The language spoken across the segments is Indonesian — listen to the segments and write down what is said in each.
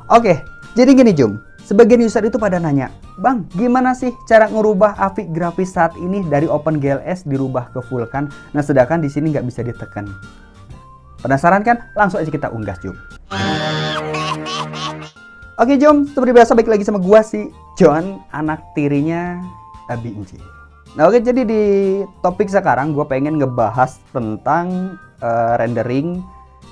Oke, jadi gini Jum. Sebagian user itu pada nanya, Bang, gimana sih cara ngerubah API grafis saat ini dari OpenGLS dirubah ke Vulkan? Nah, sedangkan di sini nggak bisa ditekan. Penasaran kan? Langsung aja kita unggas, Jum. Oke, Jom, seperti biasa balik lagi sama gua si John, anak tirinya Abi Inci. Nah, oke, jadi di topik sekarang gua pengen ngebahas tentang rendering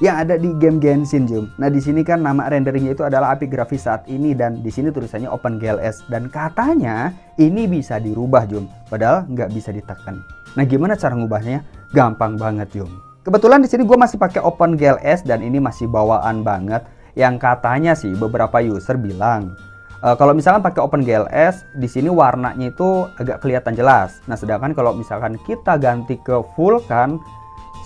yang ada di game Genshin, Jum. Nah, di sini kan nama renderingnya itu adalah API grafis saat ini dan di sini tulisannya OpenGLS dan katanya ini bisa dirubah, Jum. Padahal nggak bisa ditekan. Nah, gimana cara ngubahnya? Gampang banget, Jum. Kebetulan di sini gue masih pakai OpenGLS dan ini masih bawaan banget. Yang katanya sih beberapa user bilang kalau misalkan pakai OpenGLS di sini warnanya itu agak kelihatan jelas. Nah, sedangkan kalau misalkan kita ganti ke Vulkan,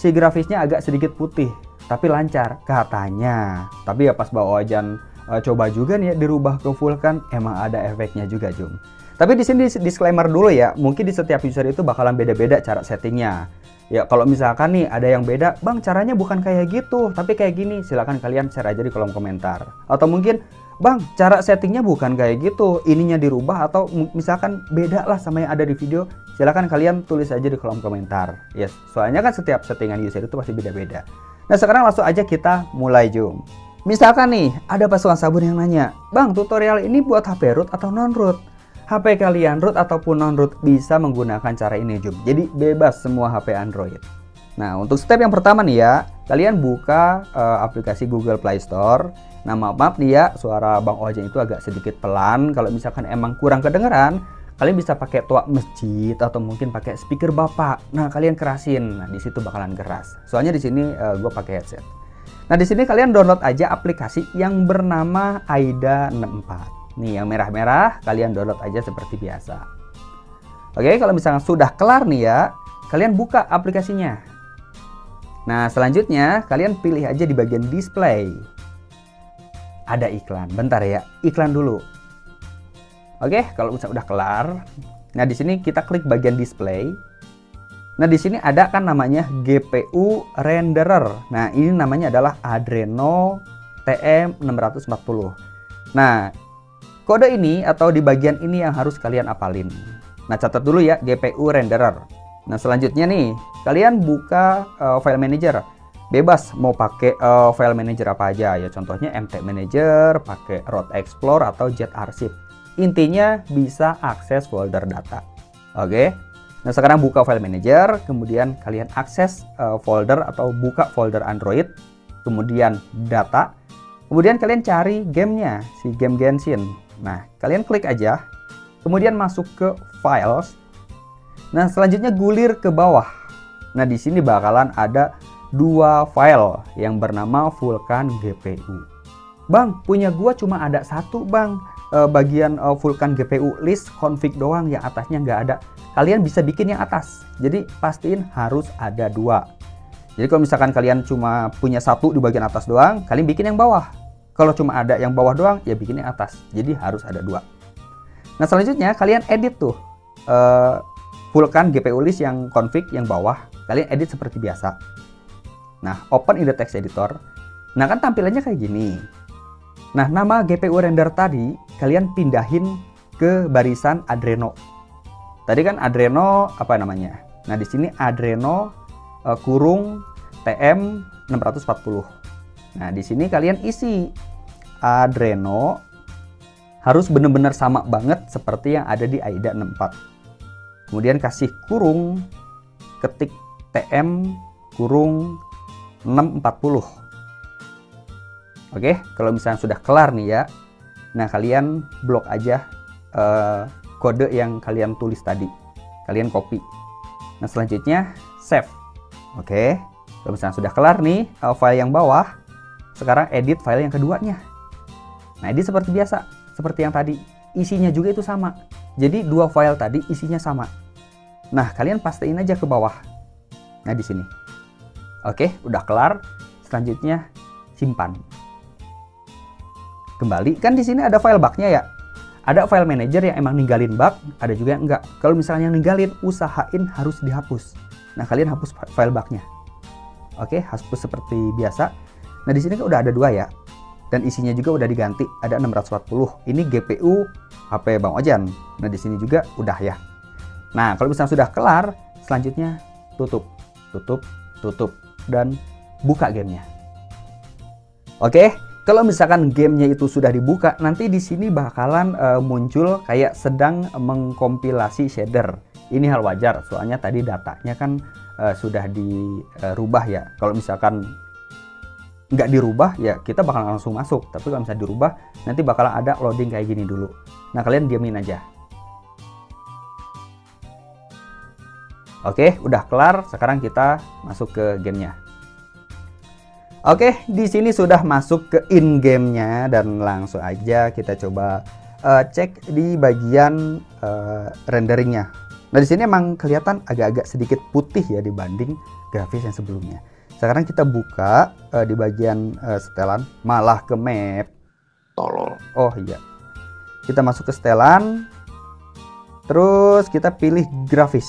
si grafisnya agak sedikit putih. Tapi lancar katanya. Tapi ya pas bawa Ojan coba juga nih ya dirubah ke Vulkan, emang ada efeknya juga, Jum. Tapi di sini disclaimer dulu ya, mungkin di setiap user itu bakalan beda-beda cara settingnya. Ya kalau misalkan nih ada yang beda, Bang caranya bukan kayak gitu, tapi kayak gini, silahkan kalian share aja di kolom komentar. Atau mungkin, Bang cara settingnya bukan kayak gitu, ininya dirubah atau misalkan beda lah sama yang ada di video, silahkan kalian tulis aja di kolom komentar. Yes, soalnya kan setiap settingan user itu pasti beda-beda. Nah, sekarang langsung aja kita mulai, Jum. Misalkan nih, ada pasukan sabun yang nanya, Bang, tutorial ini buat HP root atau non-root? HP kalian root ataupun non-root bisa menggunakan cara ini, Jum. Jadi bebas semua HP Android. Nah, untuk step yang pertama nih ya, kalian buka aplikasi Google Play Store. Nah, maaf nih ya, suara Bang Ojan itu agak sedikit pelan. Kalau misalkan emang kurang kedengeran, kalian bisa pakai tuak masjid atau mungkin pakai speaker bapak. Nah, kalian kerasin. Nah, di situ bakalan keras. Soalnya di sini gue pakai headset. Nah, di sini kalian download aja aplikasi yang bernama AIDA 64. Nih, yang merah-merah kalian download aja seperti biasa. Oke, kalau misalnya sudah kelar nih ya, kalian buka aplikasinya. Nah, selanjutnya kalian pilih aja di bagian display. Ada iklan. Bentar ya, iklan dulu. Oke, kalau udah kelar, nah di sini kita klik bagian display. Nah, di sini ada kan namanya GPU renderer. Nah, ini namanya adalah Adreno TM640. Nah, kode ini atau di bagian ini yang harus kalian apalin. Nah, catat dulu ya, GPU renderer. Nah, selanjutnya nih, kalian buka file manager. Bebas mau pakai file manager apa aja ya. Contohnya MT Manager, pakai Root Explorer atau Jet Archive. Intinya bisa akses folder data. Oke. Nah, sekarang buka file manager, kemudian kalian akses folder atau buka folder Android, kemudian data, kemudian kalian cari gamenya, si game Genshin. Nah, kalian klik aja, kemudian masuk ke files. Nah, selanjutnya gulir ke bawah. Nah, di sini bakalan ada dua file yang bernama Vulkan GPU. Bang, punya gua cuma ada satu, Bang. Bagian Vulkan GPU list config doang, yang atasnya nggak ada. Kalian bisa bikin yang atas, jadi pastiin harus ada dua. Jadi kalau misalkan kalian cuma punya satu di bagian atas doang, kalian bikin yang bawah. Kalau cuma ada yang bawah doang, ya bikin yang atas, jadi harus ada dua. Nah, selanjutnya kalian edit tuh Vulkan GPU list yang config yang bawah, kalian edit seperti biasa. Nah, open in the text editor. Nah, kan tampilannya kayak gini. Nah, nama GPU render tadi kalian pindahin ke barisan Adreno. Tadi kan Adreno apa namanya? Nah, di sini Adreno kurung TM640. Nah, di sini kalian isi Adreno harus benar-benar sama banget seperti yang ada di AIDA 64. Kemudian kasih kurung, ketik TM kurung 640. Oke, kalau misalnya sudah kelar nih ya, nah kalian blok aja kode yang kalian tulis tadi, kalian copy. Nah, selanjutnya save. Oke, kalau misalnya sudah kelar nih file yang bawah, sekarang edit file yang keduanya. Nah, ini seperti biasa, seperti yang tadi, isinya juga itu sama. Jadi dua file tadi isinya sama. Nah, kalian pastiin aja ke bawah. Nah, di sini. Oke, udah kelar. Selanjutnya simpan. Kembali, kan di sini ada file bugnya ya. Ada file manager yang emang ninggalin bug, ada juga yang enggak. Kalau misalnya yang ninggalin, usahain harus dihapus. Nah, kalian hapus file bugnya. Oke, hapus seperti biasa. Nah, di sini kan udah ada dua ya. dan isinya juga udah diganti, ada 640. Ini GPU HP Bang Ojan. Nah, di sini juga udah ya. Nah, kalau misalnya sudah kelar, selanjutnya tutup, dan buka gamenya. Oke, kalau misalkan gamenya itu sudah dibuka, nanti di sini bakalan muncul kayak sedang mengkompilasi shader. Ini hal wajar, soalnya tadi datanya kan sudah dirubah ya. Kalau misalkan nggak dirubah ya kita bakal langsung masuk, tapi kalau misalnya dirubah nanti bakalan ada loading kayak gini dulu. Nah, kalian diamin aja. Oke, udah kelar. Sekarang kita masuk ke gamenya. Oke, di sini sudah masuk ke in gamenya dan langsung aja kita coba cek di bagian renderingnya. Nah, di sini emang kelihatan agak-agak sedikit putih ya dibanding grafis yang sebelumnya. Sekarang kita buka di bagian setelan, malah ke map. Tolol. Oh iya. Kita masuk ke setelan. Terus kita pilih grafis.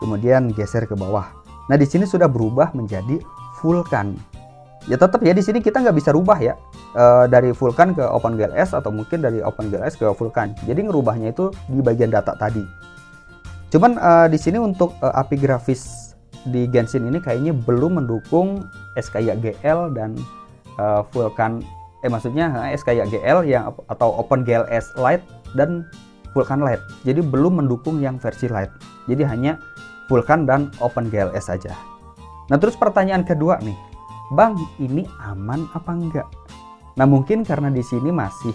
Kemudian geser ke bawah. Nah, di sini sudah berubah menjadi Vulkan. Ya tetap ya di sini kita nggak bisa rubah ya. Dari Vulkan ke OpenGLS atau mungkin dari OpenGLS ke Vulkan. Jadi ngerubahnya itu di bagian data tadi. Cuman di sini untuk API grafis di Genshin ini kayaknya belum mendukung SKYGL dan Vulkan, maksudnya SKYGL yang atau OpenGLS Lite dan Vulkan Lite. Jadi belum mendukung yang versi Lite. Jadi hanya Vulkan dan OpenGLS saja. Nah, terus pertanyaan kedua nih, Bang, ini aman apa enggak? Nah, mungkin karena di sini masih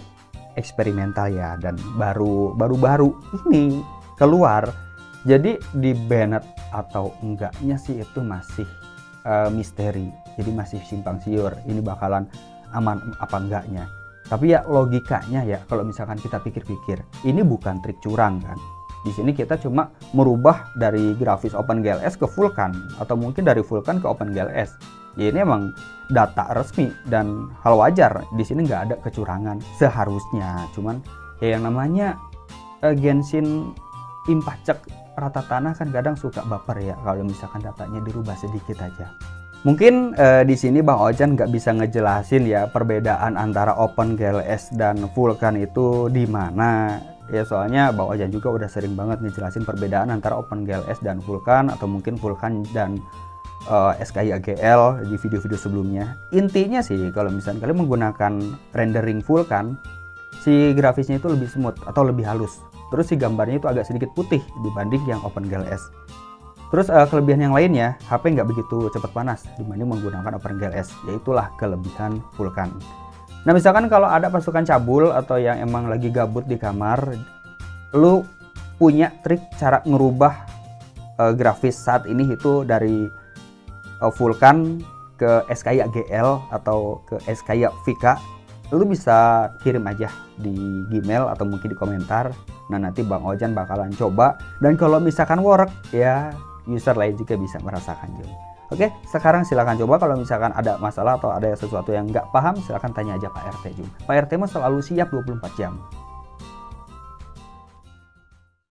eksperimental ya dan baru-baru ini keluar. Jadi di banned atau enggaknya sih itu masih misteri. Jadi masih simpang siur. Ini bakalan aman apa enggaknya. Tapi ya logikanya ya kalau misalkan kita pikir-pikir, ini bukan trik curang kan. Di sini kita cuma merubah dari grafis OpenGLS ke Vulkan atau mungkin dari Vulkan ke OpenGLS. Ya ini emang data resmi dan hal wajar. Di sini nggak ada kecurangan seharusnya. Cuman ya yang namanya Genshin Impact rata tanah kan kadang suka baper ya kalau misalkan datanya dirubah sedikit aja. Mungkin di sini Bang Ojan nggak bisa ngejelasin ya perbedaan antara OpenGLS dan Vulkan itu di mana. Ya soalnya Bang Ojan juga udah sering banget ngejelasin perbedaan antara OpenGLS dan Vulkan atau mungkin Vulkan dan SKYGL di video-video sebelumnya. Intinya sih kalau misalnya kalian menggunakan rendering Vulkan, si grafisnya itu lebih smooth atau lebih halus. Terus si gambarnya itu agak sedikit putih dibanding yang OpenGLS. Terus kelebihan yang lainnya, HP nggak begitu cepat panas dibanding menggunakan OpenGLS. Yaitulah kelebihan Vulkan. Nah, misalkan kalau ada pasukan cabul atau yang emang lagi gabut di kamar, lu punya trik cara ngerubah grafis saat ini itu dari Vulkan ke SKYGL atau ke SKYVK, lu bisa kirim aja di Gmail atau mungkin di komentar. Nah, nanti Bang Ojan bakalan coba, dan kalau misalkan work ya user lain juga bisa merasakan juga. Oke, sekarang silahkan coba. Kalau misalkan ada masalah atau ada sesuatu yang nggak paham, silahkan tanya aja Pak RT juga. Pak RT mah selalu siap 24 jam.